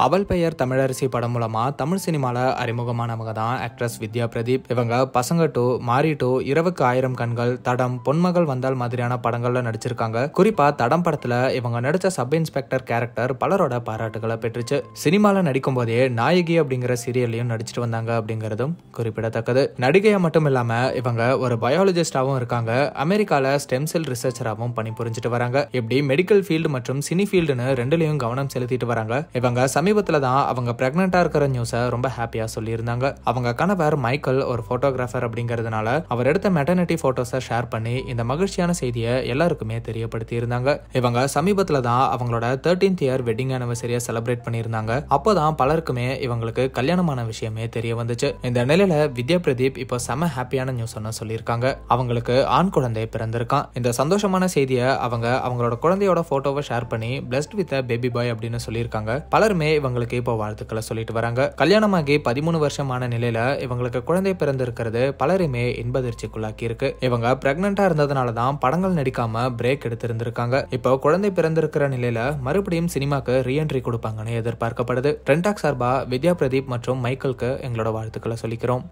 அவள் பெயர் தமிழரசி படம் மூலமா தமிழ் சினிமால அறிமுகமானவங்க தான் ஆக்ட்ரஸ் வித்யா பிரதீப். இவங்க பசங்க டூ, மாரி டூ, இரவுக்கு ஆயிரம் கண்கள், தடம், பொன்மகள் வந்தால் மாதிரியான படங்கள்ல நடிச்சிருக்காங்க. குறிப்பா தடம் படத்துல இவங்க நடிச்ச சப் இன்ஸ்பெக்டர் கேரக்டர் பலரோட பாராட்டுகளை பெற்றுச்சு. சினிமால நடிக்கும் போதே நாயகி அப்படிங்கிற சீரியல்லையும் நடிச்சிட்டு வந்தாங்க அப்படிங்கறதும் குறிப்பிடத்தக்கது. நடிகையா மட்டும் இல்லாம இவங்க ஒரு பயாலஜிஸ்டாவும் இருக்காங்க. அமெரிக்கால ஸ்டெம் செல் ரிசர்ச்சராகவும் பணிபுரிஞ்சிட்டு வராங்க. இப்படி மெடிக்கல் ஃபீல்டு மற்றும் சினி ஃபீல்டுன்னு ரெண்டுலயும் கவனம் செலுத்திட்டு வராங்க. இவங்க சமீபத்துல தான் அவங்க பிரெக்னெண்டா இருக்கிற நியூஸை ரொம்ப ஹாப்பியா சொல்லியிருந்தாங்க. அவங்க கணவர் மைக்கேல் ஒரு போட்டோகிராஃபர் அப்படிங்கறதுனால அவர் எடுத்த மெட்டர்னிட்டி போட்டோஸை ஷேர் பண்ணி இந்த மகிழ்ச்சியான செய்தியை எல்லாருக்குமே தெரியப்படுத்தி இருந்தாங்க. இவங்க சமீபத்துல தான் அவங்களோட 13th இயர் வெட்டிங் ஆனிவர்சரியை செலிப்ரேட் பண்ணியிருந்தாங்க. அப்போதான் பலருக்குமே இவங்களுக்கு கல்யாணமான விஷயமே தெரிய வந்துச்சு. இந்த நிலையில வித்யா பிரதீப் இப்போ செம ஹாப்பியான நியூஸ் ஒன்னு சொல்லியிருக்காங்க. அவங்களுக்கு ஆண் குழந்தை பிறந்திருக்கான். இந்த சந்தோஷமான செய்தியை அவங்களோட குழந்தையோட போட்டோவை ஷேர் பண்ணி பிளஸ்ட் வித் பேபி பாய் அப்படின்னு சொல்லியிருக்காங்க. பலருமே இவங்களுக்கு இப்போ வாழ்த்துக்களை சொல்லிட்டு வராங்க. கல்யாணமாகி 13 வருஷமான நிலையில இவங்களுக்கு குழந்தை பிறந்திருக்கிறது பலருமே இன்பதிர்ச்சிக்குள்ளாக்கி இருக்கு. இவங்க பிரெக்னெண்டா இருந்ததுனால தான் படங்கள் நடிக்காம பிரேக் எடுத்திருந்திருக்காங்க. இப்போ குழந்தை பிறந்திருக்கிற நிலையில மறுபடியும் சினிமாக்கு ரீஎன்ட்ரி கொடுப்பாங்கன்னு எதிர்பார்க்கப்படுது. ட்ரெண்டாக் சார்பா வித்யா பிரதீப் மற்றும் மைக்கேலுக்கு எங்களோட வாழ்த்துக்களை சொல்லிக்கிறோம்.